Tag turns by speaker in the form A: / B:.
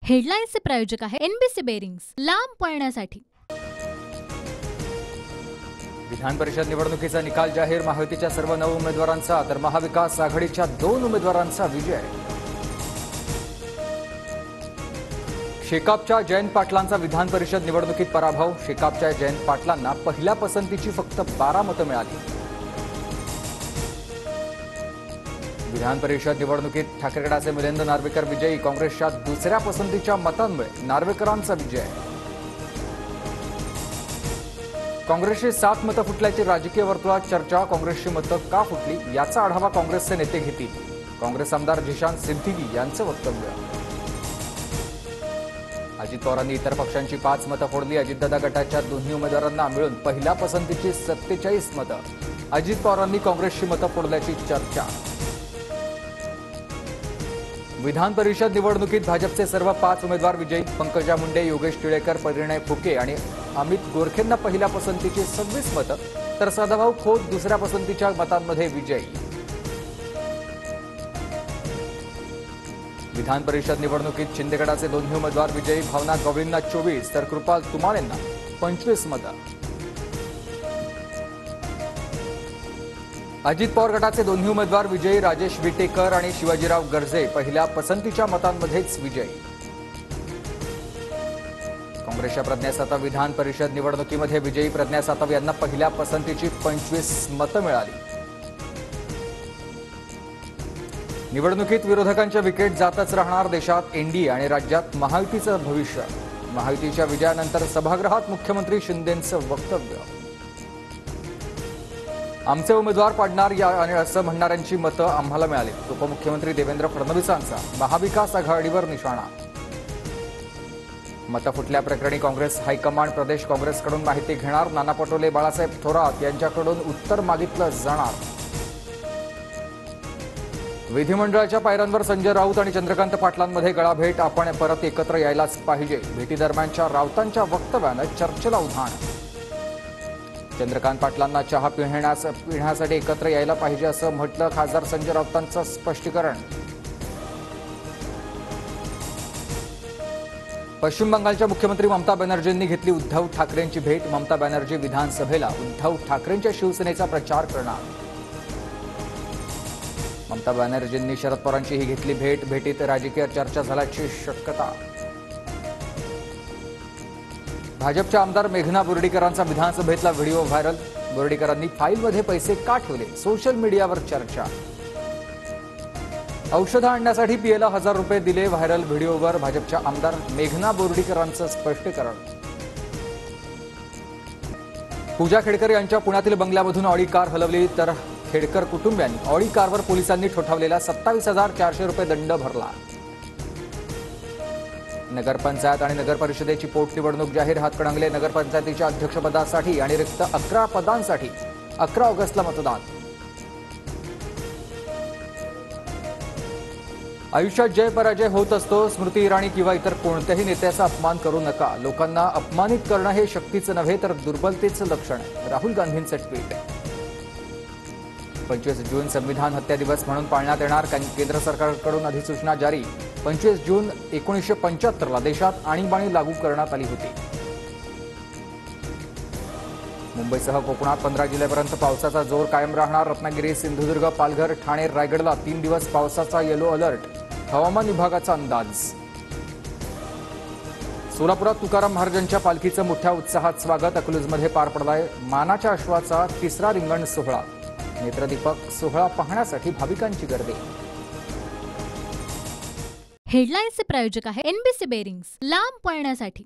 A: हेडलाईन्सचे प्रायोजक आहे NBC bearings, लांब पळण्यासाठी।
B: विधान परिषद निवडणुकीचा निकाल जाहीर। महायुतीच्या सर्व 9 उमेदवारांचा तर महाविकास आघाडीच्या 2 उमेदवारांचा विजय। शेकापच्या जयंत पाटलांचा विधान परिषद निवडणुकीत पराभव। शेकापच्या जयंत पाटलांना पहिल्या पसंतीची फक्त 12 मतं मिळाली। विधान परिषद निवडणुकीत ठाकरेगडाचे मिलिंद नार्वेकर विजयी। काँग्रेसच्या दुसऱ्या पसंतीच्या मतांमुळे नार्वेकरांचा विजय। काँग्रेसची 7 मतं फुटल्याची राजकीय वर्तुळात चर्चा। काँग्रेसची मतं का फुटली याचा आढावा काँग्रेसचे नेते घेतील। काँग्रेस आमदार जिशान सिद्दीकी यांचं वक्तव्य। अजित पवारांनी इतर पक्षांची 5 मतं फोडली। अजितदादा गटाच्या दोन्ही उमेदवारांना मिळून पहिल्या पसंतीची 47 मतं। अजित पवारांनी काँग्रेसची मतं फोडल्याची चर्चा। विधान परिषद निवडणुकीत भाजपचे सर्व 5 उमेदवार विजयी। पंकजा मुंडे, योगेश टिळेकर, परिणय फुके आणि अमित गोरखेंना पहिल्या पसंतीची 26 मतं तर सदाभाऊ खोत दुसऱ्या पसंतीच्या मतांमध्ये विजयी। विधान परिषद निवडणुकीत शिंदेगडाचे दोन्ही उमेदवार विजयी। भावना गवळींना 24 तर कृपाल तुमालेंना 25 मतं। अजित पवार गटाचे दोन्ही उमेदवार विजयी। राजेश विटेकर आणि शिवाजीराव गर्जे पहिल्या पसंतीच्या मतांमध्येच विजयी। काँग्रेसच्या प्रज्ञा सातव विधान परिषद निवडणुकीमध्ये विजयी। प्रज्ञा सातव यांना पहिल्या पसंतीची 25 मतं मिळाली। निवडणुकीत विरोधकांच्या विकेट जातच राहणार। देशात एनडीए आणि राज्यात महायुतीचं भविष्य। महायुतीच्या विजयानंतर सभागृहात मुख्यमंत्री शिंदेंचं वक्तव्य। आमचे उमेदवार पाडणार आणि असं म्हणणाऱ्यांची मतं आम्हाला मिळाली। उपमुख्यमंत्री देवेंद्र फडणवीसांचा महाविकास आघाडीवर निशाणा। मतं फुटल्याप्रकरणी काँग्रेस हायकमांड प्रदेश काँग्रेसकडून माहिती घेणार। नाना पटोले, बाळासाहेब थोरात यांच्याकडून उत्तर मागितलं जाणार। विधिमंडळाच्या पायऱ्यांवर संजय राऊत आणि चंद्रकांत पाटलांमध्ये गळाभेट। आपण परत एकत्र यायलाच पाहिजे। भेटीदरम्यानच्या राऊतांच्या वक्तव्यानं चर्चेला उधाण। चंद्रकांत पाटलांना चहा पिण्यासाठी एकत्र यायला पाहिजे असं म्हटलं। खासदार संजय राऊतांचं स्पष्टीकरण। पश्चिम बंगालच्या मुख्यमंत्री ममता बॅनर्जींनी घेतली उद्धव ठाकरेंची भेट। ममता बॅनर्जी विधानसभेला उद्धव ठाकरेंच्या शिवसेनेचा प्रचार करणार। ममता बॅनर्जींनी शरद पवारांचीही घेतली भेट। भेटीत राजकीय चर्चा झाल्याची शक्यता। भाजपच्या आमदार मेघना बोर्डीकरांचा विधानसभेतला व्हिडिओ व्हायरल। बोर्डीकरांनी फाईलमध्ये पैसे का ठेवले, सोशल मीडियावर चर्चा। औषधं आणण्यासाठी पीएला 1000 रुपये दिले। व्हायरल व्हिडिओवर भाजपच्या आमदार मेघना बोर्डीकरांचं स्पष्टीकरण। पूजा खेडकर यांच्या पुण्यातील बंगल्यामधून ऑडी कार हलवली तर खेडकर कुटुंबियांनी ऑडी कारवर पोलिसांनी ठोठावलेला 27,400 रुपये दंड भरला। नगरपंचायत आणि नगरपरिषदेची पोटनिवडणूक जाहीर। हातकणंगले नगरपंचायतीच्या अध्यक्षपदासाठी आणि रिक्त 11 पदांसाठी 11 ऑगस्टला मतदान। आयुष्यात जय पराजय होत असतो। स्मृती इराणी किंवा इतर कोणत्याही नेत्याचा अपमान करू नका। लोकांना अपमानित करणं हे शक्तीचं नव्हे तर दुर्बलतेचं लक्षण। राहुल गांधींचं ट्विट। 25 जून संविधान हत्या दिवस म्हणून पाळण्यात येणार। केंद्र सरकारकडून अधिसूचना जारी। 25 जून 1975ला देशात आणीबाणी लागू करण्यात आली होती। मुंबईसह कोकणात 15 जुलैपर्यंत पावसाचा जोर कायम राहणार। रत्नागिरी, सिंधुदुर्ग, पालघर, ठाणे, रायगडला 3 दिवस पावसाचा येलो अलर्ट। हवामान विभागाचा अंदाज। सोलापुरात तुकाराम महाराजांच्या पालखीचं मोठ्या उत्साहात स्वागत। अकलूजमध्ये पार पडलाय मानाच्या अश्वाचा 3रा रिंगण सोहळा। नेत्रदीपक सोहळा पाहण्यासाठी भाविकांची गर्दी।
A: हेडलाईन्सचे प्रायोजक आहे एनबीसी बेरिंग्स, लांब पळण्यासाठी।